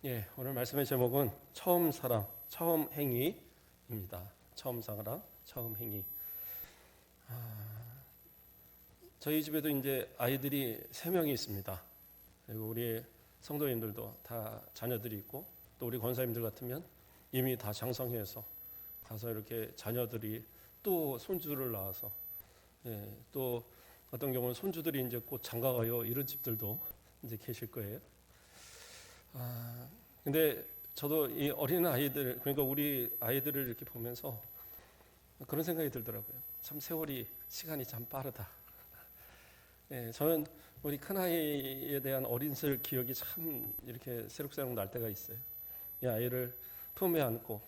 예, 오늘 말씀의 제목은 처음 사랑, 처음 행위입니다. 처음 사랑, 처음 행위. 저희 집에도 이제 아이들이 3명이 있습니다. 그리고 우리 성도님들도 다 자녀들이 있고, 또 우리 권사님들 같으면 이미 다 장성해서 가서 이렇게 자녀들이 또 손주를 낳아서, 예, 또 어떤 경우는 손주들이 이제 곧 장가가요 이런 집들도 이제 계실 거예요. 근데 저도 이 어린 아이들, 그러니까 우리 아이들을 이렇게 보면서 그런 생각이 들더라고요. 참 세월이, 시간이 참 빠르다. 예, 저는 우리 큰아이에 대한 어린 시절 기억이 참 이렇게 새록새록 날 때가 있어요. 이 아이를 품에 안고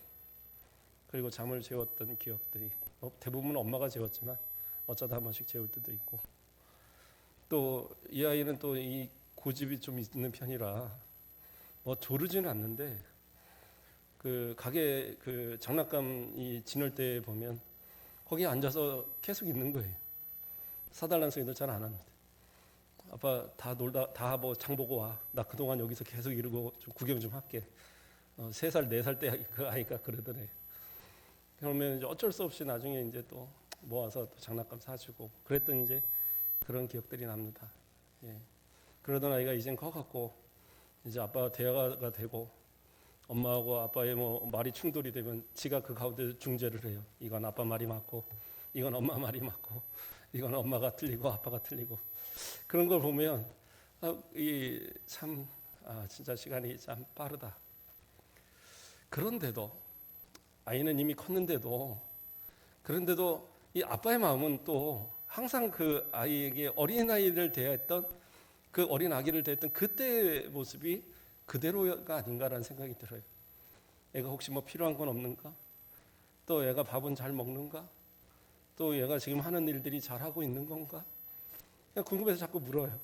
그리고 잠을 재웠던 기억들이, 대부분 엄마가 재웠지만 어쩌다 한 번씩 재울 때도 있고, 또 이 아이는 또 이 고집이 좀 있는 편이라 뭐 조르지는 않는데, 그 가게 그 장난감이 지낼 때 보면 거기 앉아서 계속 있는 거예요. 사달라는 소리도 잘 안 합니다. 아빠 다 놀다 다 뭐 장 보고 와. 나 그동안 여기서 계속 이러고 좀 구경 좀 할게. 3살 4살 때 그 아이가 그러더래. 그러면 이제 어쩔 수 없이 나중에 이제 또 모아서 또 장난감 사주고 그랬던 이제 그런 기억들이 납니다. 예. 그러던 아이가 이젠 커갖고 이제 아빠가 대화가 되고 엄마하고 아빠의 뭐 말이 충돌이 되면 지가 그 가운데 중재를 해요. 이건 아빠 말이 맞고, 이건 엄마 말이 맞고, 이건 엄마가 틀리고 아빠가 틀리고. 그런 걸 보면 진짜 시간이 참 빠르다. 그런데도 아이는 이미 컸는데도, 그런데도 이 아빠의 마음은 또 항상 그 아이에게 어린아이를 대했던, 그 어린 아기를 대했던 그때의 모습이 그대로가 아닌가라는 생각이 들어요. 애가 혹시 뭐 필요한 건 없는가? 또 애가 밥은 잘 먹는가? 또 얘가 지금 하는 일들이 잘하고 있는 건가? 그냥 궁금해서 자꾸 물어요.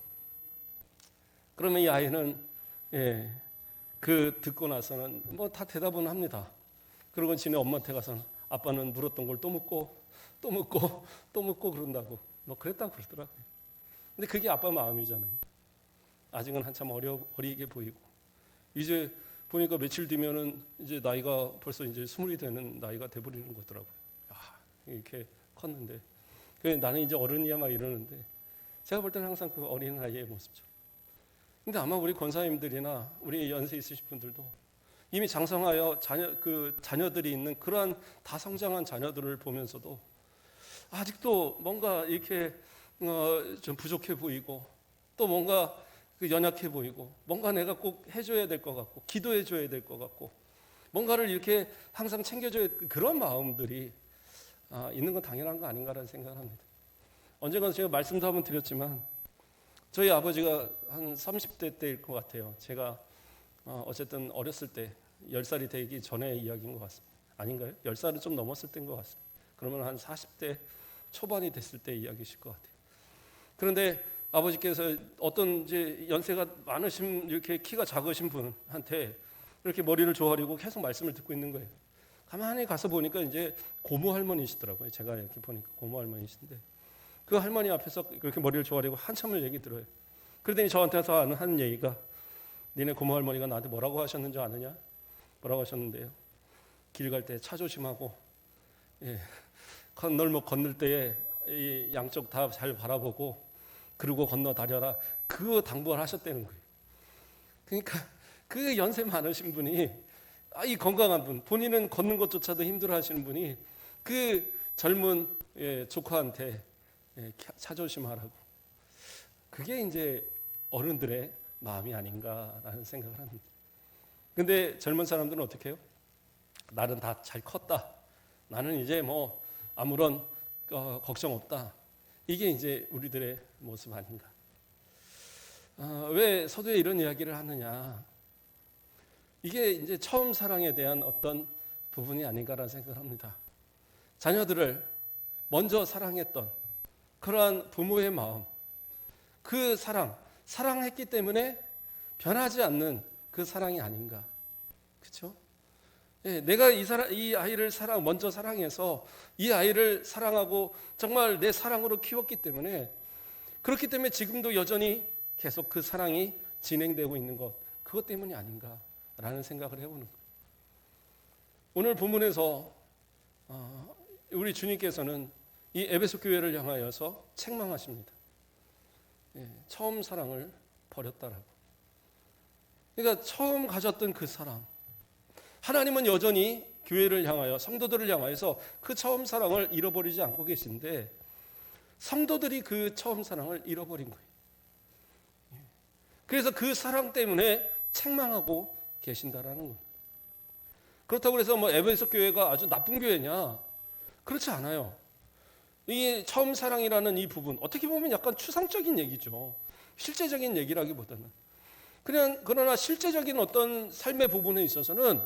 그러면 이 아이는 그 듣고 나서는 뭐 다 대답은 합니다. 그러고 지네 엄마한테 가서는 아빠는 물었던 걸 또 묻고 또 묻고 또 묻고 그런다고 뭐 그랬다고 그러더라고요. 근데 그게 아빠 마음이잖아요. 아직은 한참 어리게 보이고, 이제 보니까 며칠 뒤면은 이제 나이가 벌써 이제 20이 되는 나이가 돼버리는 거더라고요. 이렇게 컸는데, 나는 이제 어른이야 막 이러는데, 제가 볼 때는 항상 그 어린 아이의 모습죠. 근데 아마 우리 권사님들이나 우리 연세 있으신 분들도 이미 장성하여 자녀들이 있는 그러한 다 성장한 자녀들을 보면서도 아직도 뭔가 이렇게 좀 부족해 보이고, 또 뭔가 연약해 보이고, 뭔가 내가 꼭 해줘야 될 것 같고, 기도해 줘야 될 것 같고, 뭔가를 이렇게 항상 챙겨줘야 그런 마음들이 있는 건 당연한 거 아닌가라는 생각을 합니다. 언젠가 제가 말씀도 한번 드렸지만 저희 아버지가 한 30대 때일 것 같아요. 제가 어쨌든 어렸을 때 10살이 되기 전의 이야기인 것 같습니다. 아닌가요? 10살은 좀 넘었을 때인 것 같습니다. 그러면 한 40대 초반이 됐을 때 이야기실 것 같아요. 그런데 아버지께서 어떤 이제 연세가 많으신, 이렇게 키가 작으신 분한테 이렇게 머리를 조아리고 계속 말씀을 듣고 있는 거예요. 가만히 가서 보니까 이제 고모 할머니시더라고요. 제가 이렇게 보니까 고모 할머니신데, 그 할머니 앞에서 그렇게 머리를 조아리고 한참을 얘기 들어요. 그러더니 저한테 와서 하는 얘기가, 니네 고모 할머니가 나한테 뭐라고 하셨는지 아느냐? 뭐라고 하셨는데요? 길 갈 때 차 조심하고, 건널목 건널 때에 이 양쪽 다 잘 바라보고 그리고 건너 다려라. 그거 당부를 하셨다는 거예요. 그러니까 그 연세 많으신 분이, 이 건강한 분, 본인은 걷는 것조차도 힘들어하시는 분이 그 젊은 조카한테 차 조심하라고. 그게 이제 어른들의 마음이 아닌가라는 생각을 합니다. 근데 젊은 사람들은 어떻게 해요? 나는 다 잘 컸다. 나는 이제 뭐 아무런 걱정 없다. 이게 이제 우리들의 모습 아닌가. 왜 서두에 이런 이야기를 하느냐. 이게 이제 처음 사랑에 대한 어떤 부분이 아닌가라는 생각을 합니다. 자녀들을 먼저 사랑했던 그러한 부모의 마음, 그 사랑했기 때문에 변하지 않는 그 사랑이 아닌가. 그렇죠? 내가 이 아이를 먼저 사랑해서 이 아이를 사랑하고 정말 내 사랑으로 키웠기 때문에, 그렇기 때문에 지금도 여전히 계속 그 사랑이 진행되고 있는 것, 그것 때문이 아닌가. 라는 생각을 해보는 거예요. 오늘 본문에서 우리 주님께서는 이 에베소 교회를 향하여서 책망하십니다. 처음 사랑을 버렸다라고. 그러니까 처음 가졌던 그 사랑, 하나님은 여전히 교회를 향하여, 성도들을 향하여서 그 처음 사랑을 잃어버리지 않고 계신데 성도들이 그 처음 사랑을 잃어버린 거예요. 그래서 그 사랑 때문에 책망하고 계신다라는 거예요. 그렇다고 해서 뭐 에베소 교회가 아주 나쁜 교회냐? 그렇지 않아요. 이 처음 사랑이라는 이 부분, 어떻게 보면 약간 추상적인 얘기죠. 실제적인 얘기라기보다는. 그러나 실제적인 어떤 삶의 부분에 있어서는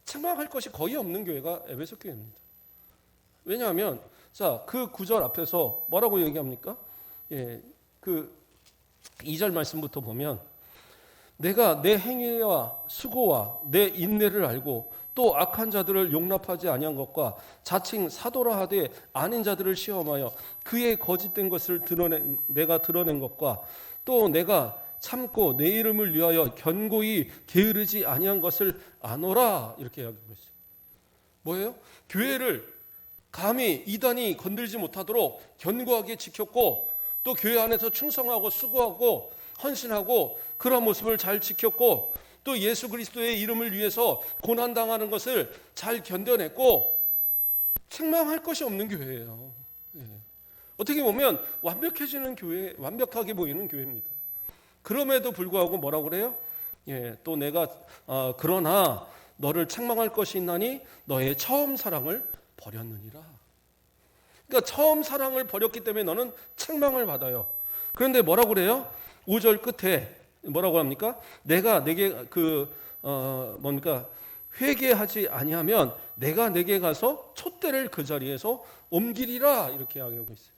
책망할 것이 거의 없는 교회가 에베소 교회입니다. 왜냐하면 자, 그 구절 앞에서 뭐라고 얘기합니까? 그 2절 말씀부터 보면 내가 내 행위와 수고와 내 인내를 알고 또 악한 자들을 용납하지 아니한 것과 자칭 사도라 하되 아닌 자들을 시험하여 그의 거짓된 것을 내가 드러낸 것과 또 내가 참고 내 이름을 위하여 견고히 게으르지 아니한 것을 아노라 이렇게 이야기하고 있어요. 뭐예요? 교회를 감히 이단이 건들지 못하도록 견고하게 지켰고 또 교회 안에서 충성하고 수고하고 헌신하고 그런 모습을 잘 지켰고 또 예수 그리스도의 이름을 위해서 고난당하는 것을 잘 견뎌냈고 책망할 것이 없는 교회예요. 어떻게 보면 완벽해지는 교회, 완벽하게 보이는 교회입니다. 그럼에도 불구하고 뭐라고 그래요? 또 내가 그러나 너를 책망할 것이 있나니 너의 처음 사랑을 버렸느니라. 그러니까 처음 사랑을 버렸기 때문에 너는 책망을 받아요. 그런데 뭐라고 그래요? 5절 끝에 뭐라고 합니까? 내가 내게 회개하지 아니하면 내가 내게 가서 촛대를 그 자리에서 옮기리라 이렇게 이야기하고 있어요.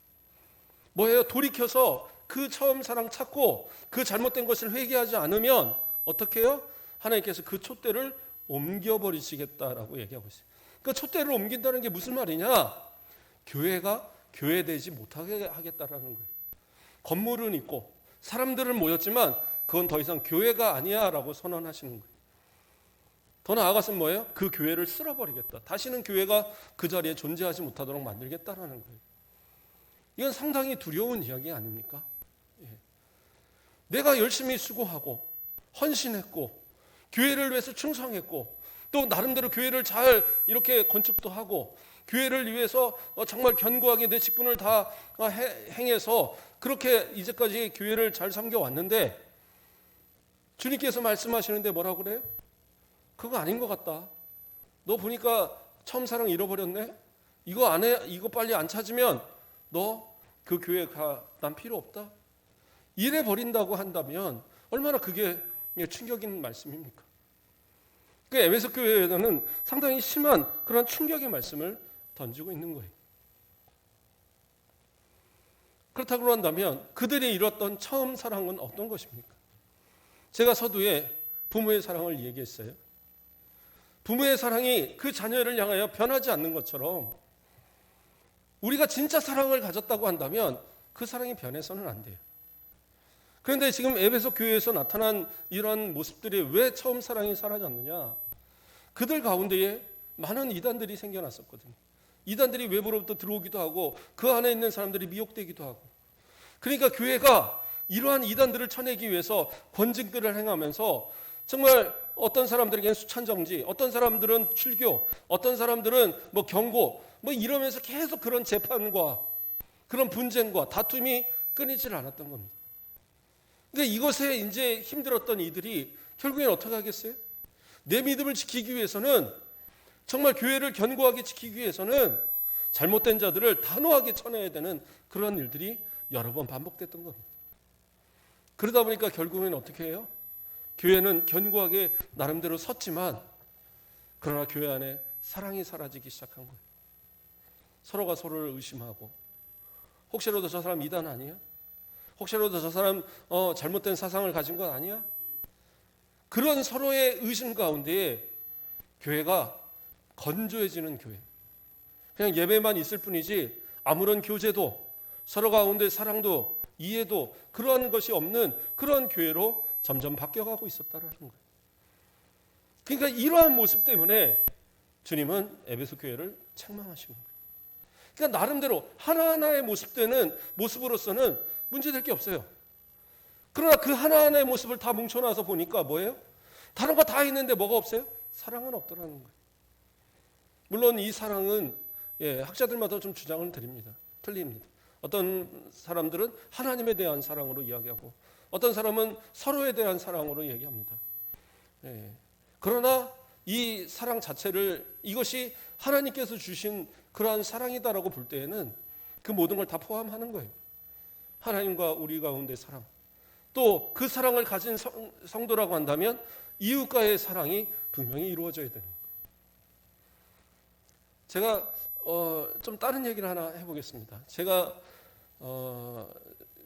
뭐예요? 돌이켜서 그 처음 사랑 찾고 그 잘못된 것을 회개하지 않으면 어떻게 해요? 하나님께서 그 촛대를 옮겨버리시겠다라고 얘기하고 있어요. 그 촛대를 옮긴다는 게 무슨 말이냐? 교회가 교회되지 못하게 하겠다라는 거예요. 건물은 있고 사람들은 모였지만 그건 더 이상 교회가 아니야 라고 선언하시는 거예요. 더 나아가서는 뭐예요? 그 교회를 쓸어버리겠다. 다시는 교회가 그 자리에 존재하지 못하도록 만들겠다라는 거예요. 이건 상당히 두려운 이야기 아닙니까? 내가 열심히 수고하고 헌신했고 교회를 위해서 충성했고 또 나름대로 교회를 잘 이렇게 건축도 하고 교회를 위해서 정말 견고하게 내 직분을 다 행해서 그렇게 이제까지 교회를 잘 섬겨왔는데 주님께서 말씀하시는데 뭐라고 그래요? 그거 아닌 것 같다. 너 보니까 처음 사랑 잃어버렸네? 이거 안 해? 이거 빨리 안 찾으면 너 그 교회 가. 난 필요 없다. 이래 버린다고 한다면 얼마나 그게 충격인 말씀입니까? 그 에베소 교회에는 상당히 심한 그런 충격의 말씀을 던지고 있는 거예요. 그렇다고 한다면 그들이 이뤘던 처음 사랑은 어떤 것입니까? 제가 서두에 부모의 사랑을 얘기했어요. 부모의 사랑이 그 자녀를 향하여 변하지 않는 것처럼 우리가 진짜 사랑을 가졌다고 한다면 그 사랑이 변해서는 안 돼요. 그런데 지금 에베소 교회에서 나타난 이런 모습들이 왜 처음 사랑이 사라졌느냐? 그들 가운데에 많은 이단들이 생겨났었거든요. 이단들이 외부로부터 들어오기도 하고 그 안에 있는 사람들이 미혹되기도 하고 그러니까 교회가 이러한 이단들을 쳐내기 위해서 권징들을 행하면서 정말 어떤 사람들에게는 수찬정지, 어떤 사람들은 출교, 어떤 사람들은 뭐 경고, 뭐 이러면서 계속 그런 재판과 그런 분쟁과 다툼이 끊이질 않았던 겁니다. 그러니까 이것에 이제 힘들었던 이들이 결국엔 어떻게 하겠어요? 내 믿음을 지키기 위해서는 정말 교회를 견고하게 지키기 위해서는 잘못된 자들을 단호하게 쳐내야 되는 그런 일들이 여러 번 반복됐던 겁니다. 그러다 보니까 결국엔 어떻게 해요? 교회는 견고하게 나름대로 섰지만 그러나 교회 안에 사랑이 사라지기 시작한 거예요. 서로가 서로를 의심하고 혹시라도 저 사람 이단 아니야? 혹시라도 저 사람 잘못된 사상을 가진 건 아니야? 그런 서로의 의심 가운데에 교회가 건조해지는 교회. 그냥 예배만 있을 뿐이지 아무런 교제도 서로 가운데 사랑도 이해도 그런 것이 없는 그런 교회로 점점 바뀌어가고 있었다라는 거예요. 그러니까 이러한 모습 때문에 주님은 에베소 교회를 책망하시는 거예요. 그러니까 나름대로 하나하나의 모습으로서는 문제될 게 없어요. 그러나 그 하나하나의 모습을 다 뭉쳐놔서 보니까 뭐예요? 다른 거 다 있는데 뭐가 없어요? 사랑은 없더라는 거예요. 물론 이 사랑은 학자들마다 좀 주장을 드립니다. 틀립니다. 어떤 사람들은 하나님에 대한 사랑으로 이야기하고 어떤 사람은 서로에 대한 사랑으로 얘기합니다. 그러나 이 사랑 자체를 이것이 하나님께서 주신 그러한 사랑이다라고 볼 때에는 그 모든 걸 다 포함하는 거예요. 하나님과 우리 가운데 사랑. 또 그 사랑을 가진 성도라고 한다면 이웃과의 사랑이 분명히 이루어져야 되는 거예요. 제가 좀 다른 얘기를 하나 해보겠습니다. 제가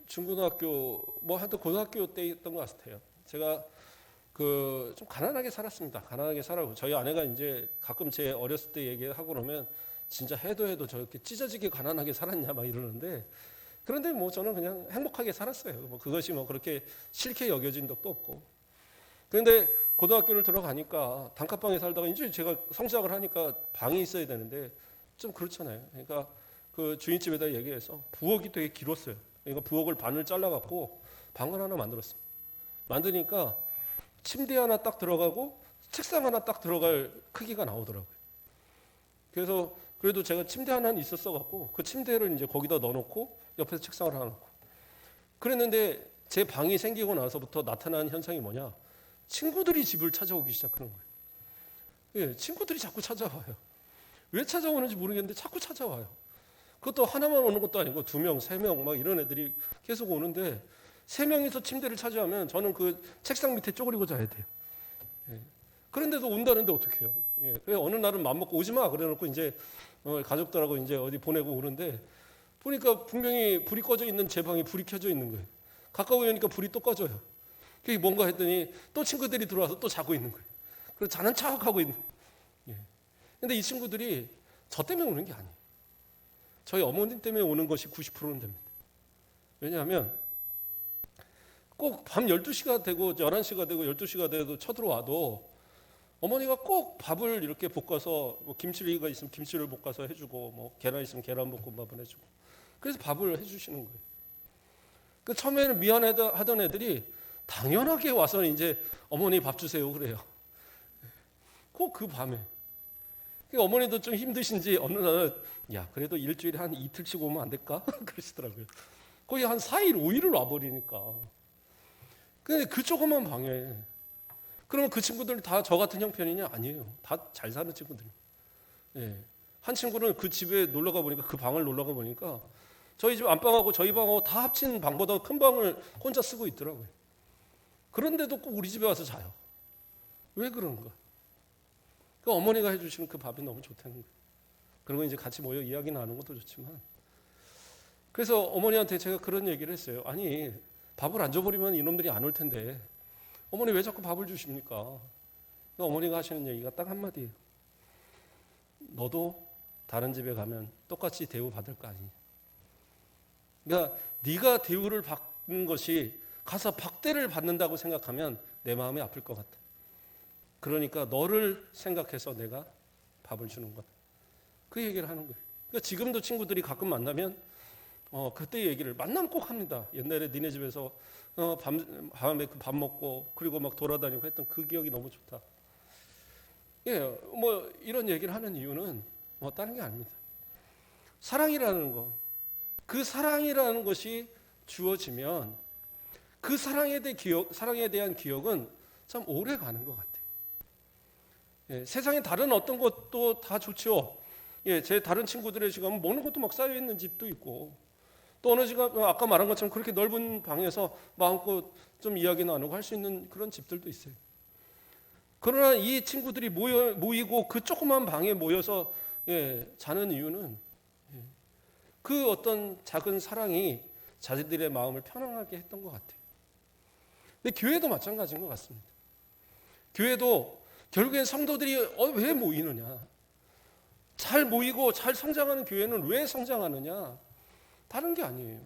중고등학교 하여튼 고등학교 때 있던 것 같아요. 제가 좀 가난하게 살았습니다. 가난하게 살았고 저희 아내가 이제 가끔 제 어렸을 때 얘기하고 그러면 진짜 해도 저렇게 찢어지게 가난하게 살았냐 막 이러는데, 그런데 저는 그냥 행복하게 살았어요. 그것이 그렇게 싫게 여겨진 적도 없고. 그런데 고등학교를 들어가니까 단칸방에 살다가 이제 제가 성장을 하니까 방이 있어야 되는데 좀 그렇잖아요. 그러니까 그 주인집에다 얘기해서 부엌이 되게 길었어요. 그러니까 부엌을 반을 잘라갖고 방을 하나 만들었습니다. 만드니까 침대 하나 딱 들어가고 책상 하나 딱 들어갈 크기가 나오더라고요. 그래서 그래도 제가 침대 하나는 있었어갖고 그 침대를 이제 거기다 넣어놓고 옆에서 책상을 하나 놓고 그랬는데, 제 방이 생기고 나서부터 나타난 현상이 뭐냐? 친구들이 집을 찾아오기 시작하는 거예요. 친구들이 자꾸 찾아와요. 왜 찾아오는지 모르겠는데 자꾸 찾아와요. 그것도 하나만 오는 것도 아니고 2명, 3명 막 이런 애들이 계속 오는데 3명이서 침대를 차지하면 저는 그 책상 밑에 쪼그리고 자야 돼요. 그런데도 온다는데 어떻게 해요? 그래서 어느 날은 맘먹고 오지 마 그래놓고 이제 가족들하고 이제 어디 보내고 오는데 보니까 분명히 불이 꺼져 있는 제 방에 불이 켜져 있는 거예요. 가까이 오니까 불이 또 꺼져요. 그게 뭔가 했더니 또 친구들이 들어와서 또 자고 있는 거예요. 그래서 자는 척하고 있는 거예요. 근데 이 친구들이 저 때문에 오는 게 아니에요. 저희 어머님 때문에 오는 것이 90%는 됩니다. 왜냐하면 꼭 밤 12시가 되고 11시가 되고 12시가 돼도 쳐들어와도 어머니가 꼭 밥을 이렇게 볶아서 김치가 있으면 김치를 볶아서 해주고 계란 있으면 계란 볶음밥을 해주고 그래서 밥을 해주시는 거예요. 그 처음에는 미안하던 애들이 당연하게 와서 이제 어머니 밥 주세요 그래요. 꼭 그 밤에. 어머니도 좀 힘드신지 어느 날은 야 그래도 일주일에 한 이틀씩 오면 안 될까? 그러시더라고요. 거의 한 4일 5일을 와버리니까. 근데 그 조그만 방에 그러면 그 친구들 다 저 같은 형편이냐? 아니에요. 다 잘 사는 친구들이에요. 한 친구는 그 집에 놀러가 보니까 그 방을 놀러가 보니까 저희 집 안방하고 저희 방하고 다 합친 방보다 큰 방을 혼자 쓰고 있더라고요. 그런데도 꼭 우리 집에 와서 자요. 왜 그런가? 그 어머니가 해주시는 그 밥이 너무 좋다는 거예요. 그리고 이제 같이 모여 이야기 나누는 것도 좋지만, 그래서 어머니한테 제가 그런 얘기를 했어요. 아니 밥을 안 줘버리면 이놈들이 안 올 텐데 어머니 왜 자꾸 밥을 주십니까? 어머니가 하시는 얘기가 딱 한마디예요. 너도 다른 집에 가면 똑같이 대우받을 거 아니냐. 그러니까 네가 대우를 받는 것이 가서 박대를 받는다고 생각하면 내 마음이 아플 것 같아. 그러니까 너를 생각해서 내가 밥을 주는 거다. 그 얘기를 하는 거예요. 그러니까 지금도 친구들이 가끔 만나면 그때 얘기를 만나면 꼭 합니다. 옛날에 니네 집에서 밤에 밥 먹고 그리고 막 돌아다니고 했던 그 기억이 너무 좋다. 이런 얘기를 하는 이유는 다른 게 아닙니다. 사랑이라는 거, 그 사랑이라는 것이 주어지면 그 사랑에 대한 기억은 참 오래 가는 것 같아요. 세상에 다른 어떤 것도 다 좋죠. 제 다른 친구들의 집 가면 먹는 것도 막 쌓여 있는 집도 있고, 또 어느 집가 아까 말한 것처럼 그렇게 넓은 방에서 마음껏 좀 이야기 나누고 할 수 있는 그런 집들도 있어요. 그러나 이 친구들이 모이고 그 조그만 방에 모여서 자는 이유는 그 어떤 작은 사랑이 자기들의 마음을 편안하게 했던 것 같아요. 근데 교회도 마찬가지인 것 같습니다. 교회도 결국엔 성도들이 왜 모이느냐? 잘 모이고 잘 성장하는 교회는 왜 성장하느냐? 다른 게 아니에요.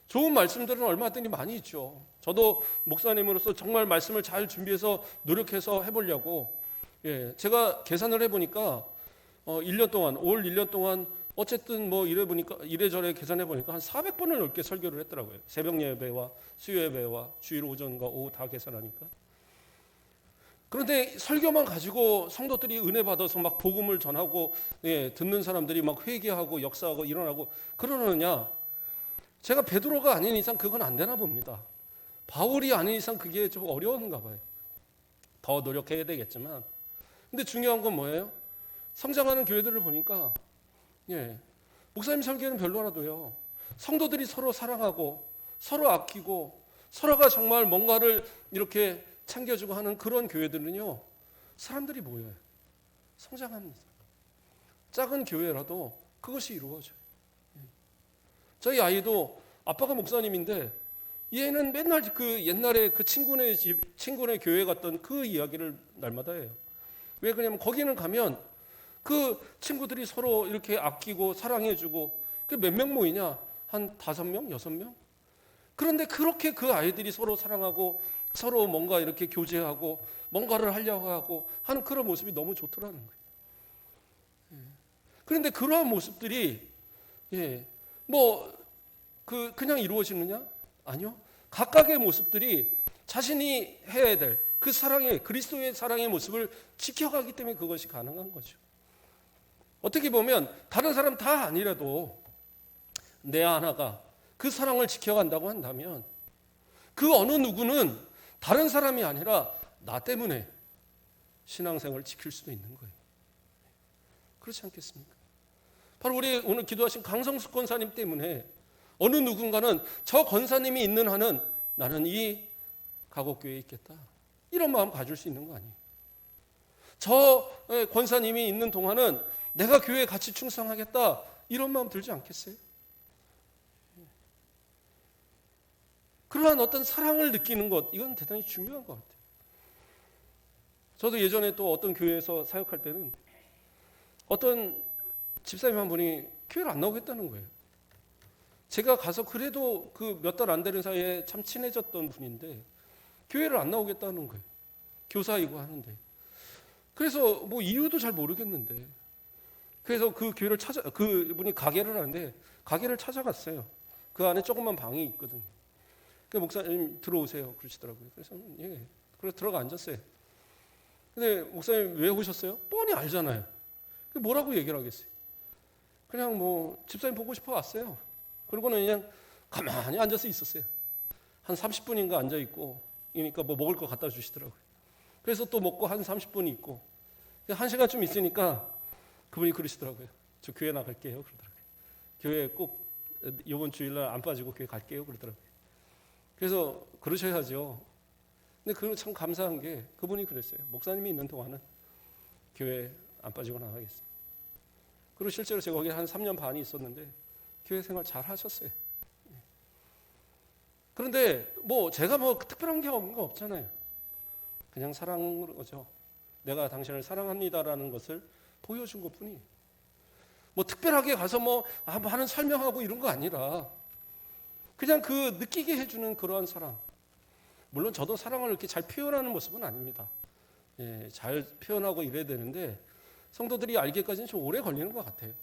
좋은 말씀들은 얼마든지 많이 있죠. 저도 목사님으로서 정말 말씀을 잘 준비해서 노력해서 해보려고, 제가 계산을 해보니까 1년 동안, 올 1년 동안 어쨌든 뭐 이래저래 계산해 보니까 한 400번을 넘게 설교를 했더라고요. 새벽 예배와 수요 예배와 주일 오전과 오후 다 계산하니까. 그런데 설교만 가지고 성도들이 은혜 받아서 막 복음을 전하고, 듣는 사람들이 막 회개하고 역사하고 일어나고 그러느냐? 제가 베드로가 아닌 이상 그건 안 되나 봅니다. 바울이 아닌 이상 그게 좀 어려운가 봐요. 더 노력해야 되겠지만. 근데 중요한 건 뭐예요? 성장하는 교회들을 보니까, 목사님 설교는 별로라도요, 성도들이 서로 사랑하고 서로 아끼고 서로가 정말 뭔가를 이렇게 챙겨주고 하는 그런 교회들은요, 사람들이 모여요. 성장합니다. 작은 교회라도 그것이 이루어져요. 저희 아이도 아빠가 목사님인데 얘는 맨날 그 옛날에 그 친구네 교회 갔던 그 이야기를 날마다 해요. 왜 그러냐면 거기는 가면 그 친구들이 서로 이렇게 아끼고 사랑해주고, 그 몇 명 모이냐? 한 5명, 6명? 그런데 그렇게 그 아이들이 서로 사랑하고 서로 뭔가 이렇게 교제하고 뭔가를 하려고 하고 하는 그런 모습이 너무 좋더라는 거예요. 그런데 그러한 모습들이 그냥 이루어지느냐? 아니요. 각각의 모습들이 자신이 해야 될 그 사랑의, 그리스도의 사랑의 모습을 지켜가기 때문에 그것이 가능한 거죠. 어떻게 보면 다른 사람 다 아니라도 내 하나가 그 사랑을 지켜간다고 한다면 그 어느 누구는 다른 사람이 아니라 나 때문에 신앙생활을 지킬 수도 있는 거예요. 그렇지 않겠습니까? 바로 우리 오늘 기도하신 강성숙 권사님 때문에 어느 누군가는 저 권사님이 있는 한은 나는 이 가곡교회에 있겠다, 이런 마음 가질 수 있는 거 아니에요. 저 권사님이 있는 동안은 내가 교회에 같이 충성하겠다, 이런 마음 들지 않겠어요? 그러한 어떤 사랑을 느끼는 것, 이건 대단히 중요한 것 같아요. 저도 예전에 또 어떤 교회에서 사역할 때는 어떤 집사님 한 분이 교회를 안 나오겠다는 거예요. 제가 가서 그래도 그 몇 달 안 되는 사이에 참 친해졌던 분인데 교회를 안 나오겠다는 거예요. 교사이고 하는데. 그래서 뭐 이유도 잘 모르겠는데, 그래서 그 교회를 그분이 가게를 하는데 가게를 찾아갔어요. 그 안에 조그만 방이 있거든요. 그 목사님 들어오세요 그러시더라고요. 그래서 그래서 들어가 앉았어요. 근데 목사님 왜 오셨어요? 뻔히 알잖아요. 뭐라고 얘기를 하겠어요? 그냥 뭐 집사님 보고 싶어 왔어요. 그러고는 그냥 가만히 앉아서 있었어요. 한 30분인가 앉아 있고, 그러니까 뭐 먹을 거 갖다 주시더라고요. 그래서 또 먹고 한 30분이 있고, 1시간쯤 있으니까 그분이 그러시더라고요. 저 교회 나갈게요 그러더라고요. 교회 꼭 이번 주일날 안 빠지고 교회 갈게요 그러더라고요. 그래서 그러셔야죠. 근데 그거 참 감사한 게 그분이 그랬어요. 목사님이 있는 동안은 교회 안 빠지고 나가겠어요. 그리고 실제로 제가 거기 한 3년 반이 있었는데 교회 생활 잘 하셨어요. 그런데 뭐 제가 뭐 특별한 게 없는 거 없잖아요. 그냥 사랑으로 거죠. 내가 당신을 사랑합니다라는 것을 보여준 것뿐이. 뭐 특별하게 가서 뭐 하는 설명하고 이런 거 아니라 그냥 그 느끼게 해주는 그러한 사랑. 물론 저도 사랑을 이렇게 잘 표현하는 모습은 아닙니다. 잘 표현하고 이래야 되는데 성도들이 알기까지는 좀 오래 걸리는 것 같아요.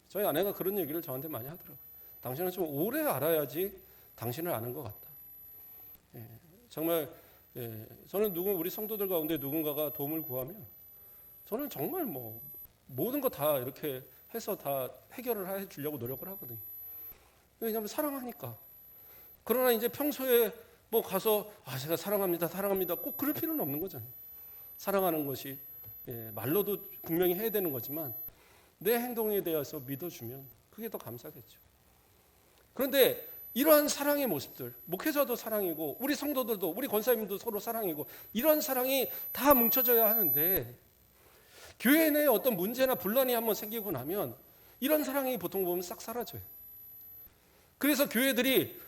저희 아내가 그런 얘기를 저한테 많이 하더라고요. 당신은 좀 오래 알아야지 당신을 아는 것 같다. 정말 저는 우리 성도들 가운데 누군가가 도움을 구하면 저는 정말 뭐 모든 거 다 이렇게 해서 다 해결을 해 주려고 노력을 하거든요. 왜냐하면 사랑하니까. 그러나 이제 평소에 뭐 가서 제가 사랑합니다, 사랑합니다 꼭 그럴 필요는 없는 거잖아요. 사랑하는 것이 말로도 분명히 해야 되는 거지만 내 행동에 대해서 믿어주면 그게 더 감사겠죠. 그런데 이러한 사랑의 모습들, 목회자도 사랑이고 우리 성도들도, 우리 권사님도 서로 사랑이고, 이런 사랑이 다 뭉쳐져야 하는데 교회 내에 어떤 문제나 분란이 한번 생기고 나면 이런 사랑이 보통 보면 싹 사라져요. 그래서 교회들이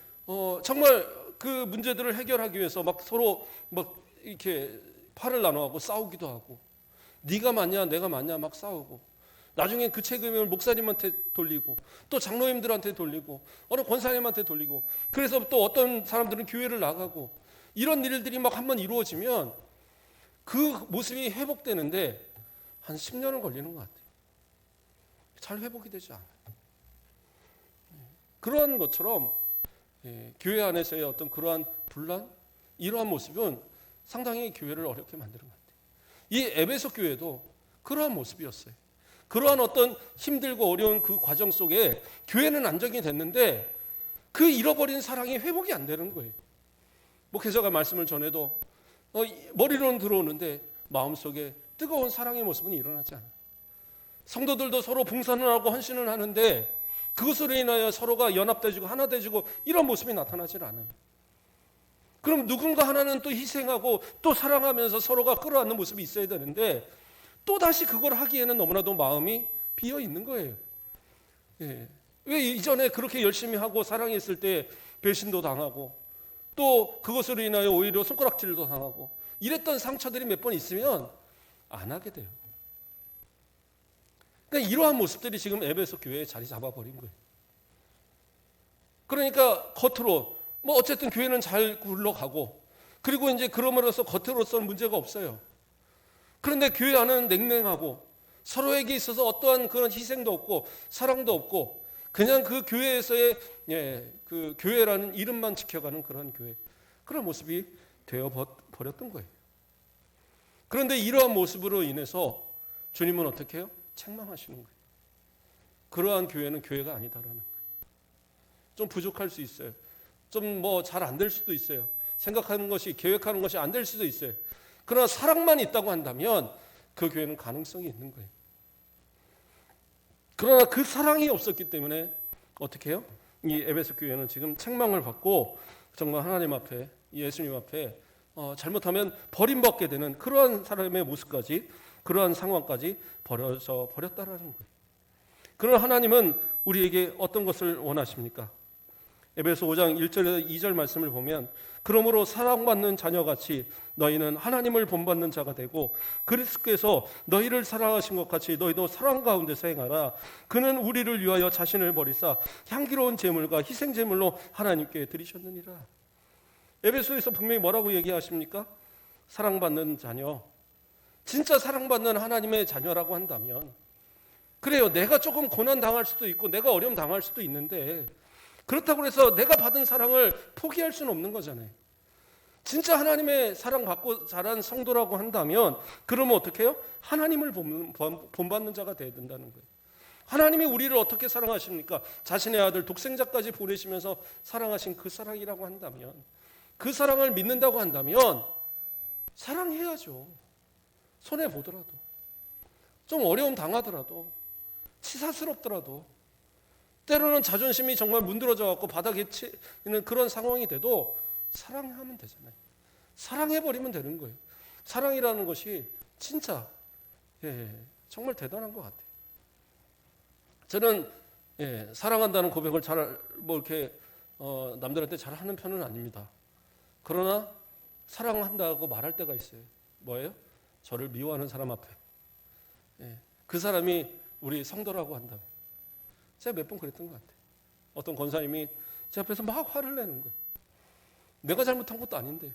정말 그 문제들을 해결하기 위해서 막 서로 막 이렇게 팔을 나눠하고 싸우기도 하고, 네가 맞냐 내가 맞냐 막 싸우고, 나중에 그 책임을 목사님한테 돌리고 또 장로님들한테 돌리고 어느 권사님한테 돌리고 그래서 또 어떤 사람들은 교회를 나가고 이런 일들이 막 한번 이루어지면 그 모습이 회복되는데 한 10년은 걸리는 것 같아요. 잘 회복이 되지 않아요. 그러한 것처럼 교회 안에서의 어떤 그러한 분란 이러한 모습은 상당히 교회를 어렵게 만드는 것 같아요. 이 에베소 교회도 그러한 모습이었어요. 그러한 어떤 힘들고 어려운 그 과정 속에 교회는 안정이 됐는데 그 잃어버린 사랑이 회복이 안 되는 거예요. 목회자가 말씀을 전해도 머리로는 들어오는데 마음속에 뜨거운 사랑의 모습은 일어나지 않아요. 성도들도 서로 봉사를 하고 헌신을 하는데 그것으로 인하여 서로가 연합되어지고 하나 되어지고 이런 모습이 나타나질 않아요. 그럼 누군가 하나는 또 희생하고 또 사랑하면서 서로가 끌어안는 모습이 있어야 되는데 또다시 그걸 하기에는 너무나도 마음이 비어 있는 거예요. 왜 이전에 그렇게 열심히 하고 사랑했을 때 배신도 당하고 또 그것으로 인하여 오히려 손가락질도 당하고 이랬던 상처들이 몇 번 있으면 안 하게 돼요. 그러니까 이러한 모습들이 지금 에베소 교회에 자리 잡아버린 거예요. 그러니까 겉으로 뭐 어쨌든 교회는 잘 굴러가고 그리고 이제 그럼으로써 겉으로서는 문제가 없어요. 그런데 교회 안은 냉랭하고 서로에게 있어서 어떠한 그런 희생도 없고 사랑도 없고 그냥 그 교회에서의 그 교회라는 이름만 지켜가는 그런 교회 그런 모습이 되어 버렸던 거예요. 그런데 이러한 모습으로 인해서 주님은 어떻게 해요? 책망하시는 거예요. 그러한 교회는 교회가 아니다라는 거예요. 좀 부족할 수 있어요. 좀 뭐 잘 안 될 수도 있어요. 생각하는 것이 계획하는 것이 안 될 수도 있어요. 그러나 사랑만 있다고 한다면 그 교회는 가능성이 있는 거예요. 그러나 그 사랑이 없었기 때문에 어떻게 해요? 이 에베소 교회는 지금 책망을 받고 정말 하나님 앞에 예수님 앞에 잘못하면 버림받게 되는 그러한 사람의 모습까지 그러한 상황까지 버렸다라는 거예요. 그러나 하나님은 우리에게 어떤 것을 원하십니까? 에베소 5장 1절에서 2절 말씀을 보면 그러므로 사랑받는 자녀같이 너희는 하나님을 본받는 자가 되고 그리스도께서 너희를 사랑하신 것 같이 너희도 사랑 가운데서 행하라. 그는 우리를 위하여 자신을 버리사 향기로운 제물과 희생 제물로 하나님께 드리셨느니라. 에베소에서 분명히 뭐라고 얘기하십니까? 사랑받는 자녀. 진짜 사랑받는 하나님의 자녀라고 한다면 그래요. 내가 조금 고난 당할 수도 있고 내가 어려움 당할 수도 있는데 그렇다고 해서 내가 받은 사랑을 포기할 수는 없는 거잖아요. 진짜 하나님의 사랑받고 자란 성도라고 한다면 그러면 어떻게 해요? 하나님을 본받는 자가 되어야 된다는 거예요. 하나님이 우리를 어떻게 사랑하십니까? 자신의 아들 독생자까지 보내시면서 사랑하신 그 사랑이라고 한다면 그 사랑을 믿는다고 한다면 사랑해야죠. 손해보더라도 좀 어려움 당하더라도 치사스럽더라도 때로는 자존심이 정말 문드러져 갖고 바닥에 치는 그런 상황이 돼도 사랑하면 되잖아요. 사랑해버리면 되는 거예요. 사랑이라는 것이 진짜 정말 대단한 것 같아요. 저는 사랑한다는 고백을 잘 뭐 이렇게 남들한테 잘 하는 편은 아닙니다. 그러나 사랑한다고 말할 때가 있어요. 뭐예요? 저를 미워하는 사람 앞에 그 사람이 우리 성도라고 한다면 제가 몇 번 그랬던 것 같아요. 어떤 권사님이 제 앞에서 막 화를 내는 거예요. 내가 잘못한 것도 아닌데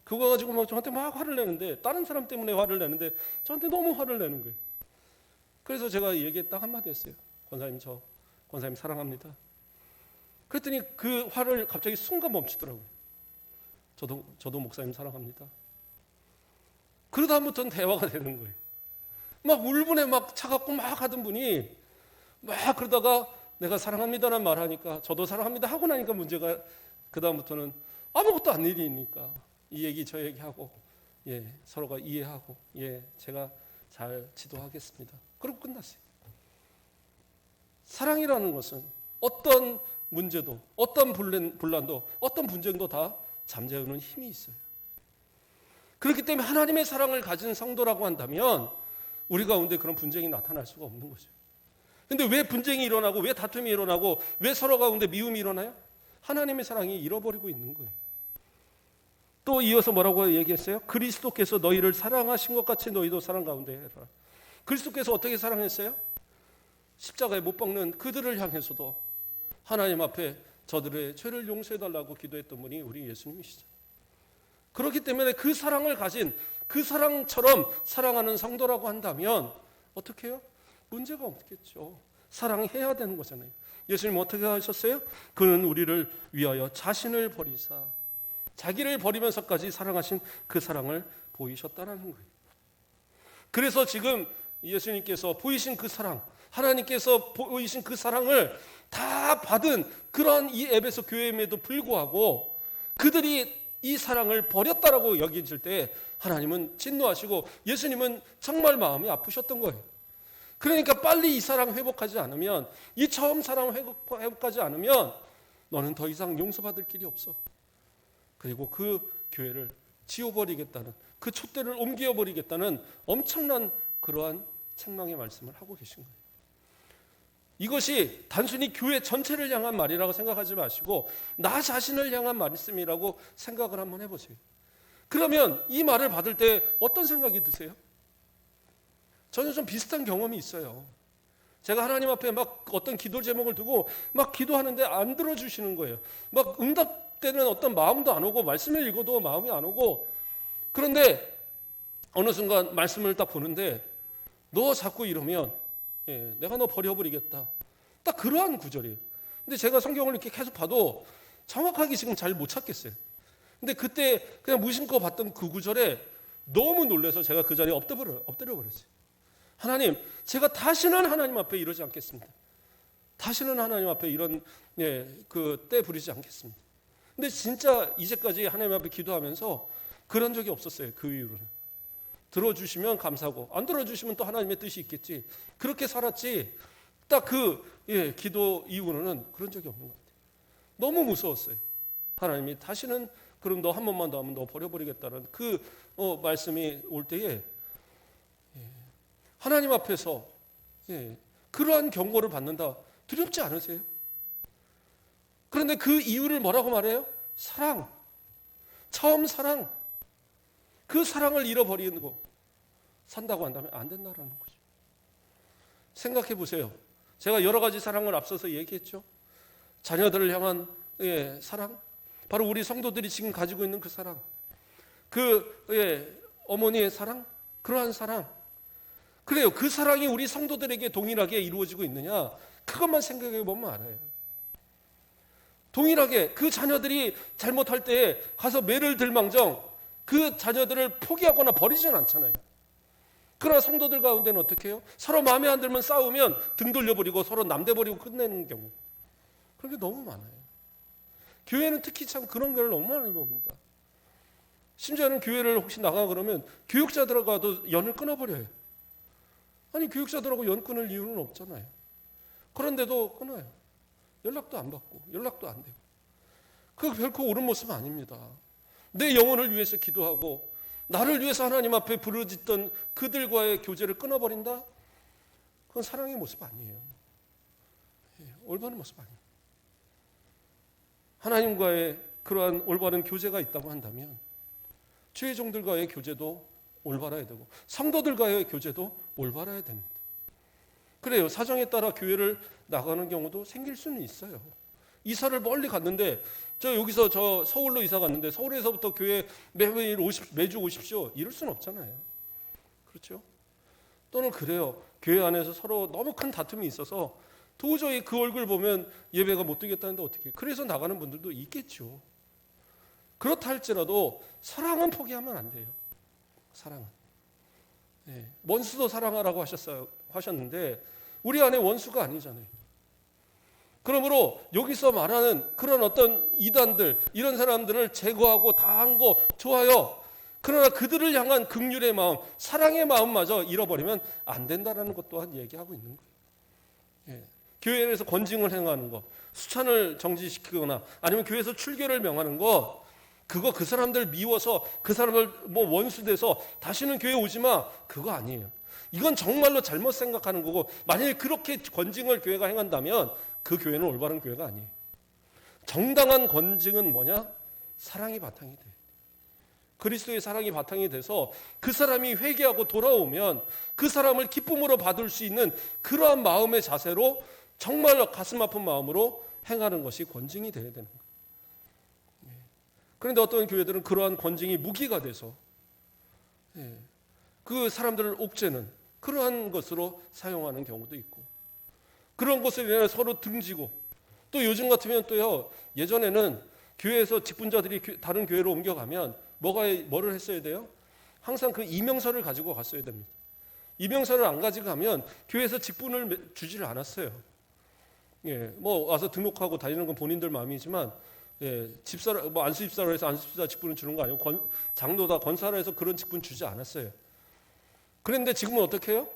그거 가지고 막 저한테 막 화를 내는데 다른 사람 때문에 화를 내는데 저한테 너무 화를 내는 거예요. 그래서 제가 얘기에 딱 한마디 했어요. 권사님 저 권사님 사랑합니다. 그랬더니 그 화를 갑자기 순간 멈추더라고요. 저도 목사님 사랑합니다. 그러다부터는 대화가 되는 거예요. 막 울분에 막 차갑고 막 하던 분이 막 그러다가 내가 사랑합니다라는 말하니까 저도 사랑합니다 하고 나니까 문제가 그다음부터는 아무것도 안 일이니까 이 얘기 저 얘기하고 서로가 이해하고 제가 잘 지도하겠습니다. 그러고 끝났어요. 사랑이라는 것은 어떤 문제도 어떤 분란도 어떤 분쟁도 다 잠재우는 힘이 있어요. 그렇기 때문에 하나님의 사랑을 가진 성도라고 한다면 우리 가운데 그런 분쟁이 나타날 수가 없는 거죠. 근데 왜 분쟁이 일어나고 왜 다툼이 일어나고 왜 서로 가운데 미움이 일어나요? 하나님의 사랑이 잃어버리고 있는 거예요. 또 이어서 뭐라고 얘기했어요? 그리스도께서 너희를 사랑하신 것 같이 너희도 사랑 가운데 해라. 그리스도께서 어떻게 사랑했어요? 십자가에 못 박는 그들을 향해서도 하나님 앞에 저들의 죄를 용서해달라고 기도했던 분이 우리 예수님이시죠. 그렇기 때문에 그 사랑을 가진 그 사랑처럼 사랑하는 성도라고 한다면 어떻게 해요? 문제가 없겠죠. 사랑해야 되는 거잖아요. 예수님 어떻게 하셨어요? 그는 우리를 위하여 자신을 버리사 자기를 버리면서까지 사랑하신 그 사랑을 보이셨다는 거예요. 그래서 지금 예수님께서 보이신 그 사랑, 하나님께서 보이신 그 사랑을 다 받은 그런 이 에베소 교회임에도 불구하고 그들이 이 사랑을 버렸다라고 여기질 때 하나님은 진노하시고 예수님은 정말 마음이 아프셨던 거예요. 그러니까 빨리 이 사랑 회복하지 않으면, 이 처음 사랑 회복하지 않으면 너는 더 이상 용서받을 길이 없어. 그리고 그 교회를 지워버리겠다는, 그 촛대를 옮겨버리겠다는 엄청난 그러한 책망의 말씀을 하고 계신 거예요. 이것이 단순히 교회 전체를 향한 말이라고 생각하지 마시고 나 자신을 향한 말씀이라고 생각을 한번 해보세요. 그러면 이 말을 받을 때 어떤 생각이 드세요? 저는 좀 비슷한 경험이 있어요. 제가 하나님 앞에 막 어떤 기도 제목을 두고 막 기도하는데 안 들어주시는 거예요. 막 응답되는 어떤 마음도 안 오고 말씀을 읽어도 마음이 안 오고, 그런데 어느 순간 말씀을 딱 보는데 너 자꾸 이러면 내가 너 버려버리겠다. 딱 그러한 구절이에요. 근데 제가 성경을 이렇게 계속 봐도 정확하게 지금 잘 못 찾겠어요. 근데 그때 그냥 무심코 봤던 그 구절에 너무 놀라서 제가 그 자리에 엎드려 버렸어요. 하나님, 제가 다시는 하나님 앞에 이러지 않겠습니다. 다시는 하나님 앞에 이런 때 부리지 않겠습니다. 근데 진짜 이제까지 하나님 앞에 기도하면서 그런 적이 없었어요. 그 이후로는. 들어주시면 감사하고 안 들어주시면 또 하나님의 뜻이 있겠지. 그렇게 살았지. 딱 기도 이후로는 그런 적이 없는 것 같아요. 너무 무서웠어요. 하나님이 다시는 그럼 너 한 번만 더 하면 너 버려버리겠다는 그 말씀이 올 때에 하나님 앞에서 그러한 경고를 받는다. 두렵지 않으세요? 그런데 그 이유를 뭐라고 말해요? 사랑. 처음 사랑. 그 사랑을 잃어버리는 거 산다고 한다면 안 된다라는 거죠. 생각해 보세요. 제가 여러 가지 사랑을 앞서서 얘기했죠. 자녀들을 향한 사랑, 바로 우리 성도들이 지금 가지고 있는 그 사랑, 어머니의 사랑, 그러한 사랑. 그래요. 그 사랑이 우리 성도들에게 동일하게 이루어지고 있느냐? 그것만 생각해 보면 알아요. 동일하게 그 자녀들이 잘못할 때 가서 매를 들망정 그 자녀들을 포기하거나 버리진 않잖아요. 그러나 성도들 가운데는 어떻게 해요? 서로 마음에 안 들면 싸우면 등 돌려버리고 서로 남대버리고 끝내는 경우. 그런 게 너무 많아요. 교회는 특히 참 그런 걸 너무 많이 봅니다. 심지어는 교회를 혹시 나가 그러면 교육자들과도 연을 끊어버려요. 아니, 교육자들하고 연 끊을 이유는 없잖아요. 그런데도 끊어요. 연락도 안 받고 연락도 안 되고. 그거 결코 옳은 모습 아닙니다. 내 영혼을 위해서 기도하고 나를 위해서 하나님 앞에 부르짖던 그들과의 교제를 끊어버린다? 그건 사랑의 모습 아니에요. 올바른 모습 아니에요. 하나님과의 그러한 올바른 교제가 있다고 한다면 주의 종들과의 교제도 올바라야 되고 성도들과의 교제도 올바라야 됩니다. 그래요. 사정에 따라 교회를 나가는 경우도 생길 수는 있어요. 이사를 멀리 갔는데 여기서 서울로 이사 갔는데 서울에서부터 교회 매주 오십시오. 이럴 수는 없잖아요. 그렇죠? 또는 그래요. 교회 안에서 서로 너무 큰 다툼이 있어서 도저히 그 얼굴 보면 예배가 못 드리겠다는데 어떻게 해요? 그래서 나가는 분들도 있겠죠. 그렇다 할지라도 사랑은 포기하면 안 돼요. 사랑은. 원수도 사랑하라고 하셨는데 우리 안에 원수가 아니잖아요. 그러므로 여기서 말하는 그런 어떤 이단들, 이런 사람들을 제거하고 다 한 거 좋아요. 그러나 그들을 향한 긍휼의 마음, 사랑의 마음마저 잃어버리면 안 된다는 것 또한 얘기하고 있는 거예요. 교회에서 권징을 행하는 것, 수찬을 정지시키거나 아니면 교회에서 출교를 명하는 것, 그거 그 사람들 미워서 그 사람을 원수돼서 다시는 교회 오지 마, 그거 아니에요. 이건 정말로 잘못 생각하는 거고, 만약에 그렇게 권징을 교회가 행한다면 그 교회는 올바른 교회가 아니에요. 정당한 권징은 뭐냐? 사랑이 바탕이 돼요. 그리스도의 사랑이 바탕이 돼서 그 사람이 회개하고 돌아오면 그 사람을 기쁨으로 받을 수 있는 그러한 마음의 자세로 정말 가슴 아픈 마음으로 행하는 것이 권징이 되어야 되는 거예요. 그런데 어떤 교회들은 그러한 권징이 무기가 돼서 그 사람들을 옥죄는 그러한 것으로 사용하는 경우도 있고, 그런 것을 인해 서로 등지고, 또 요즘 같으면 또요, 예전에는 교회에서 직분자들이 다른 교회로 옮겨가면 뭐를 했어야 돼요? 항상 그 이명서를 가지고 갔어야 됩니다. 이명서를 안 가지고 가면 교회에서 직분을 주지를 않았어요. 뭐 와서 등록하고 다니는 건 본인들 마음이지만, 집사라, 뭐 안수집사로 해서 안수집사 직분을 주는 거 아니고 장로다 권사라 해서 그런 직분 주지 않았어요. 그런데 지금은 어떻게 해요?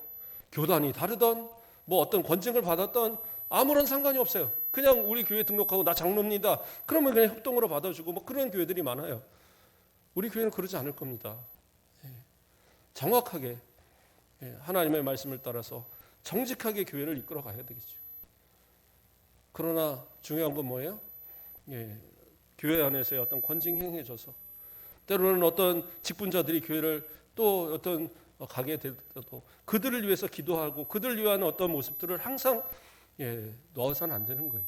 교단이 다르던 뭐 어떤 권징을 받았던 아무런 상관이 없어요. 그냥 우리 교회 등록하고 나 장로입니다. 그러면 그냥 협동으로 받아주고 뭐 그런 교회들이 많아요. 우리 교회는 그러지 않을 겁니다. 정확하게 하나님의 말씀을 따라서 정직하게 교회를 이끌어 가야 되겠죠. 그러나 중요한 건 뭐예요? 교회 안에서의 어떤 권징 행해져서 때로는 어떤 직분자들이 교회를 또 어떤 가게 되도 그들을 위해서 기도하고 그들을 위한 어떤 모습들을 항상 넣어서는 안 되는 거예요.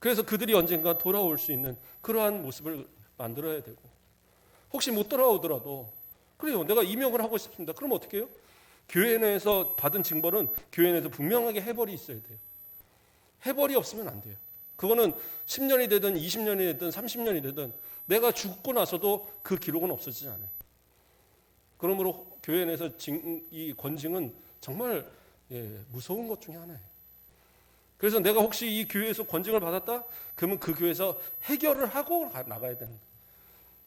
그래서 그들이 언젠가 돌아올 수 있는 그러한 모습을 만들어야 되고, 혹시 못 돌아오더라도 그래요, 내가 임용을 하고 싶습니다. 그럼 어떻게 해요? 교회 내에서 받은 징벌은 교회 내에서 분명하게 해벌이 있어야 돼요. 해벌이 없으면 안 돼요. 그거는 10년이 되든 20년이 되든 30년이 되든 내가 죽고 나서도 그 기록은 없어지지 않아요. 그러므로 교회 내에서 이 권징은 정말 무서운 것 중에 하나예요. 그래서 내가 혹시 이 교회에서 권징을 받았다? 그러면 그 교회에서 해결을 하고 나가야 되는 거예요.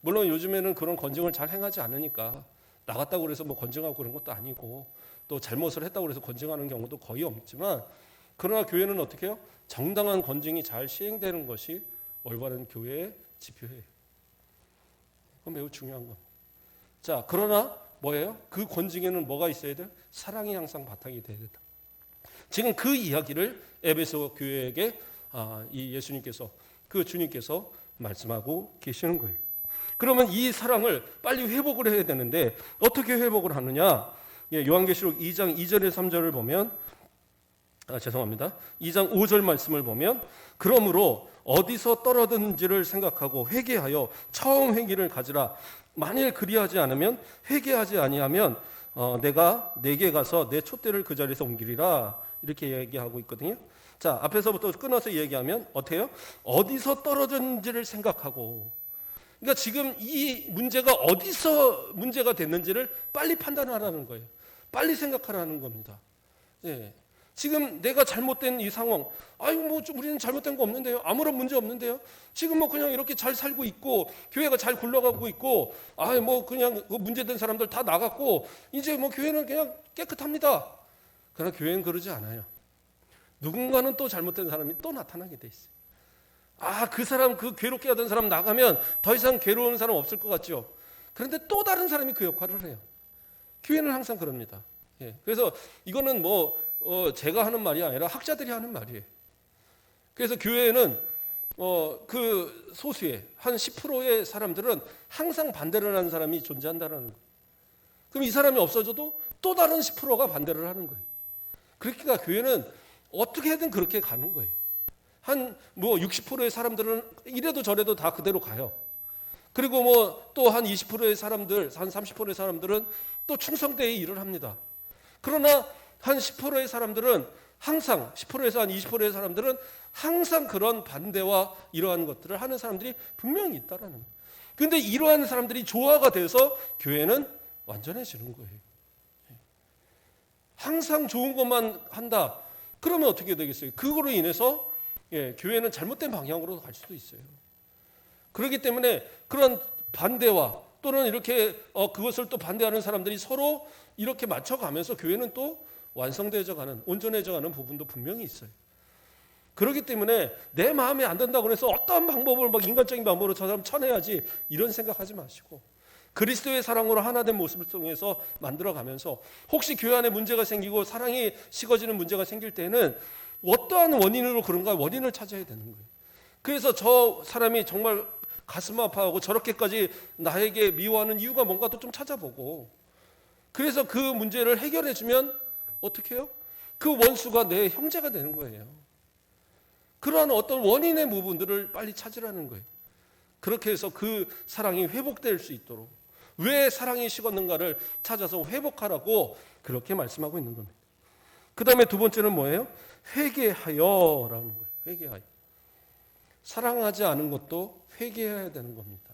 물론 요즘에는 그런 권징을 잘 행하지 않으니까 나갔다고 그래서 뭐 권징하고 그런 것도 아니고, 또 잘못을 했다고 그래서 권징하는 경우도 거의 없지만, 그러나 교회는 어떻게 해요? 정당한 권징이 잘 시행되는 것이 올바른 교회의 지표예요. 그건 매우 중요한 겁니다. 자, 그러나 뭐예요? 그 권징에는 뭐가 있어야 돼요? 사랑이 항상 바탕이 돼야 된다. 지금 그 이야기를 에베소 교회에게 이 예수님께서, 그 주님께서 말씀하고 계시는 거예요. 그러면 이 사랑을 빨리 회복을 해야 되는데 어떻게 회복을 하느냐? 요한계시록 2장 2절에서 3절을 보면, 2장 5절 말씀을 보면, 그러므로 어디서 떨어졌는지를 생각하고 회개하여 처음 회개를 가지라. 만일 그리하지 않으면, 회개하지 아니하면 내가 내게 가서 내 촛대를 그 자리에서 옮기리라. 이렇게 얘기하고 있거든요. 자, 앞에서부터 끊어서 얘기하면 어때요? 어디서 떨어졌는지를 생각하고, 그러니까 지금 이 문제가 어디서 문제가 됐는지를 빨리 판단하라는 거예요. 빨리 생각하라는 겁니다. 지금 내가 잘못된 이 상황, 뭐 우리는 잘못된 거 없는데요, 아무런 문제 없는데요, 지금 뭐 그냥 이렇게 잘 살고 있고 교회가 잘 굴러가고 있고, 뭐 그냥 문제된 사람들 다 나갔고 이제 뭐 교회는 그냥 깨끗합니다. 그러나 교회는 그러지 않아요. 누군가는 또 잘못된 사람이 또 나타나게 돼 있어요. 그 사람, 그 괴롭게 하던 사람 나가면 더 이상 괴로운 사람 없을 것 같죠. 그런데 또 다른 사람이 그 역할을 해요. 교회는 항상 그럽니다. 그래서 이거는 뭐 제가 하는 말이 아니라 학자들이 하는 말이에요. 그래서 교회에는 그 소수의 한 10%의 사람들은 항상 반대를 하는 사람이 존재한다는 거예요. 그럼 이 사람이 없어져도 또 다른 10%가 반대를 하는 거예요. 그러니까 교회는 어떻게든 그렇게 가는 거예요. 한 뭐 60%의 사람들은 이래도 저래도 다 그대로 가요. 그리고 뭐 또 한 20%의 사람들, 한 30%의 사람들은 또 충성되게 일을 합니다. 그러나 한 10%의 사람들은 항상, 10%에서 한 20%의 사람들은 항상 그런 반대와 이러한 것들을 하는 사람들이 분명히 있다라는 거예요. 그런데 이러한 사람들이 조화가 돼서 교회는 완전해지는 거예요. 항상 좋은 것만 한다. 그러면 어떻게 되겠어요? 그거로 인해서 교회는 잘못된 방향으로 갈 수도 있어요. 그렇기 때문에 그런 반대와 또는 이렇게 그것을 또 반대하는 사람들이 서로 이렇게 맞춰가면서 교회는 또 완성되어져가는, 온전해져가는 부분도 분명히 있어요. 그렇기 때문에 내 마음에 안 든다고 해서 어떤 방법을 막 인간적인 방법으로 저 사람 쳐내야지 이런 생각하지 마시고, 그리스도의 사랑으로 하나 된 모습을 통해서 만들어가면서 혹시 교회 안에 문제가 생기고 사랑이 식어지는 문제가 생길 때는 어떠한 원인으로 그런가 원인을 찾아야 되는 거예요. 그래서 저 사람이 정말 가슴 아파하고 저렇게까지 나에게 미워하는 이유가 뭔가도 좀 찾아보고, 그래서 그 문제를 해결해 주면 어떻게 해요? 그 원수가 내 형제가 되는 거예요. 그러한 어떤 원인의 부분들을 빨리 찾으라는 거예요. 그렇게 해서 그 사랑이 회복될 수 있도록, 왜 사랑이 식었는가를 찾아서 회복하라고 그렇게 말씀하고 있는 겁니다. 그 다음에 두 번째는 뭐예요? 회개하여라는 거예요. 회개하여. 사랑하지 않은 것도 회개해야 되는 겁니다.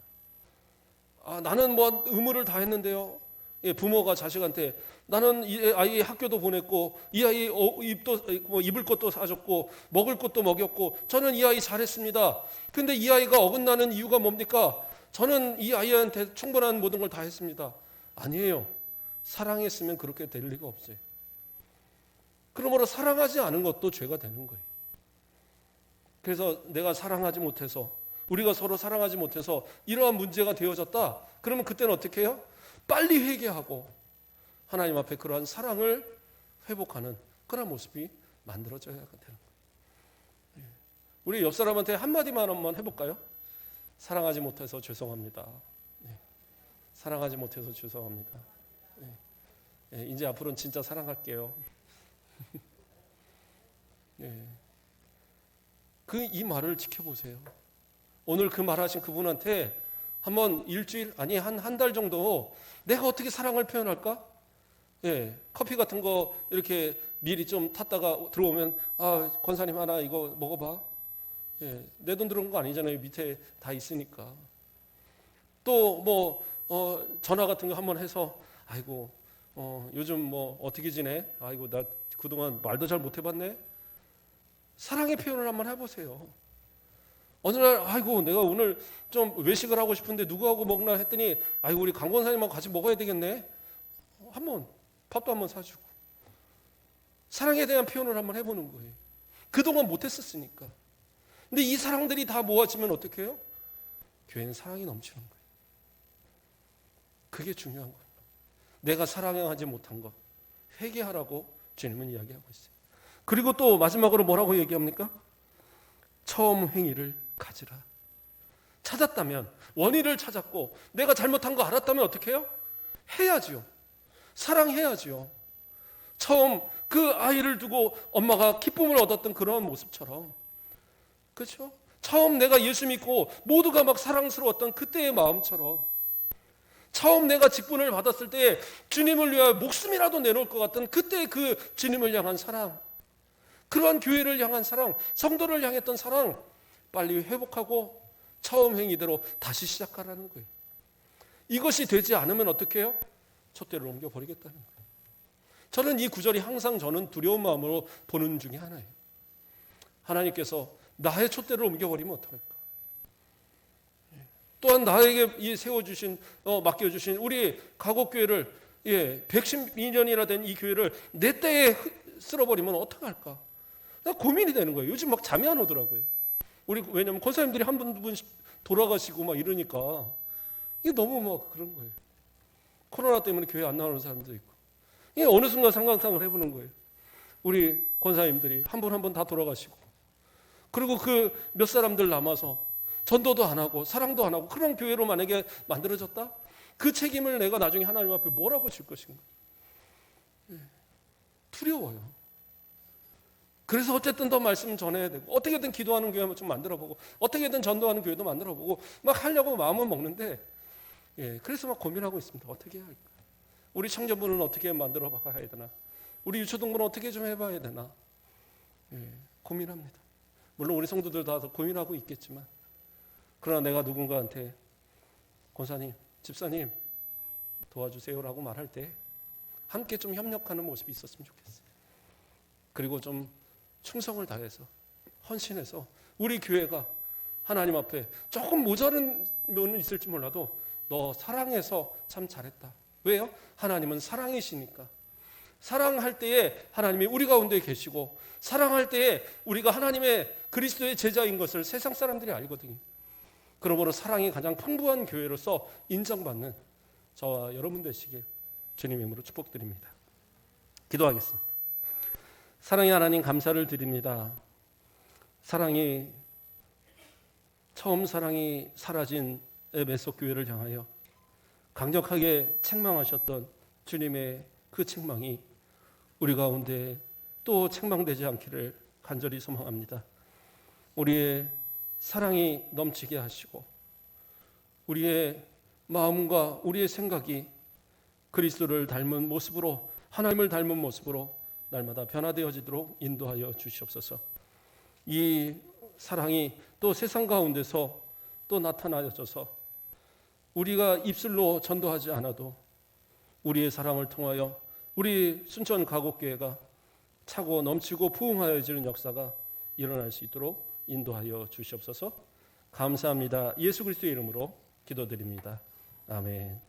나는 뭐 의무를 다 했는데요. 예, 부모가 자식한테 나는 이 아이 학교도 보냈고 이 아이 입을 것도 사줬고 먹을 것도 먹였고 저는 이 아이 잘했습니다. 근데 이 아이가 어긋나는 이유가 뭡니까? 저는 이 아이한테 충분한 모든 걸 다 했습니다. 아니에요. 사랑했으면 그렇게 될 리가 없어요. 그러므로 사랑하지 않은 것도 죄가 되는 거예요. 그래서 내가 사랑하지 못해서, 우리가 서로 사랑하지 못해서 이러한 문제가 되어졌다. 그러면 그때는 어떻게 해요? 빨리 회개하고 하나님 앞에 그러한 사랑을 회복하는 그런 모습이 만들어져야 되는 거예요. 우리 옆 사람한테 한마디만 한번 해볼까요? 사랑하지 못해서 죄송합니다. 사랑하지 못해서 죄송합니다. 이제 앞으로는 진짜 사랑할게요. 이 말을 지켜보세요. 오늘 그 말하신 그분한테 한번 일주일, 아니 한 달 정도 내가 어떻게 사랑을 표현할까? 커피 같은 거 이렇게 미리 좀 탔다가 들어오면 권사님 하나 이거 먹어봐. 내 돈 들어온 거 아니잖아요. 밑에 다 있으니까. 또 뭐 전화 같은 거 한번 해서 아이고 요즘 뭐 어떻게 지내? 아이고 나 그동안 말도 잘 못 해봤네. 사랑의 표현을 한번 해보세요. 어느 날 아이고 내가 오늘 좀 외식을 하고 싶은데 누구하고 먹나 했더니 아이고 우리 강 권사님하고 같이 먹어야 되겠네. 한번 밥도 한번 사주고 사랑에 대한 표현을 한번 해보는 거예요. 그동안 못했었으니까. 근데 이 사랑들이 다 모아지면 어떻게 해요? 교회는 사랑이 넘치는 거예요. 그게 중요한 거예요. 내가 사랑하지 못한 것 회개하라고 주님은 이야기하고 있어요. 그리고 또 마지막으로 뭐라고 얘기합니까? 처음 행위를 가지라. 찾았다면, 원인을 찾았고 내가 잘못한 거 알았다면 어떻게 해요? 해야지요. 사랑해야지요. 처음 그 아이를 두고 엄마가 기쁨을 얻었던 그런 모습처럼, 그렇죠? 처음 내가 예수 믿고 모두가 막 사랑스러웠던 그때의 마음처럼, 처음 내가 직분을 받았을 때 주님을 위하여 목숨이라도 내놓을 것 같던 그때 그 주님을 향한 사랑, 그러한 교회를 향한 사랑, 성도를 향했던 사랑 빨리 회복하고 처음 행위대로 다시 시작하라는 거예요. 이것이 되지 않으면 어떻게 해요? 촛대를 옮겨버리겠다는 거예요. 저는 이 구절이 항상 저는 두려운 마음으로 보는 중에 하나예요. 하나님께서 나의 촛대를 옮겨버리면 어떡할까? 또한 나에게 세워주신, 맡겨주신 우리 가곡교회를 112년이나 된 이 교회를 내 때에 쓸어버리면 어떡할까? 고민이 되는 거예요. 요즘 막 잠이 안 오더라고요. 왜냐면 권사님들이 한 분씩 돌아가시고 막 이러니까 이게 너무 막 그런 거예요. 코로나 때문에 교회 안 나오는 사람도 있고. 이게 어느 순간 상상을 해보는 거예요. 우리 권사님들이 한 분 한 분 다 돌아가시고, 그리고 그 몇 사람들 남아서 전도도 안 하고 사랑도 안 하고 그런 교회로 만약에 만들어졌다? 그 책임을 내가 나중에 하나님 앞에 뭐라고 질 것인가? 두려워요. 그래서 어쨌든 더 말씀 전해야 되고, 어떻게든 기도하는 교회 좀 만들어보고, 어떻게든 전도하는 교회도 만들어보고 막 하려고 마음은 먹는데, 그래서 막 고민하고 있습니다. 어떻게 해야 할까? 우리 청년부는 어떻게 만들어 봐야 되나? 우리 유초동부는 어떻게 좀 해봐야 되나? 고민합니다. 물론 우리 성도들 다 고민하고 있겠지만, 그러나 내가 누군가한테 권사님, 집사님 도와주세요라고 말할 때 함께 좀 협력하는 모습이 있었으면 좋겠어요. 그리고 좀 충성을 다해서 헌신해서 우리 교회가 하나님 앞에 조금 모자른 면은 있을지 몰라도 너 사랑해서 참 잘했다. 왜요? 하나님은 사랑이시니까. 사랑할 때에 하나님이 우리 가운데 계시고, 사랑할 때에 우리가 하나님의 그리스도의 제자인 것을 세상 사람들이 알거든요. 그러므로 사랑이 가장 풍부한 교회로서 인정받는 저와 여러분 되시길 주님의 이름으로 축복드립니다. 기도하겠습니다. 사랑의 하나님 감사를 드립니다. 사랑이 처음 사랑이 사라진 에베소 교회를 향하여 강력하게 책망하셨던 주님의 그 책망이 우리 가운데 또 책망되지 않기를 간절히 소망합니다. 우리의 사랑이 넘치게 하시고 우리의 마음과 우리의 생각이 그리스도를 닮은 모습으로, 하나님을 닮은 모습으로 날마다 변화되어지도록 인도하여 주시옵소서. 이 사랑이 또 세상 가운데서 또 나타나져서 우리가 입술로 전도하지 않아도 우리의 사랑을 통하여 우리 순천 가곡교회가 차고 넘치고 부흥하여지는 역사가 일어날 수 있도록 인도하여 주시옵소서. 감사합니다. 예수 그리스도의 이름으로 기도드립니다. 아멘.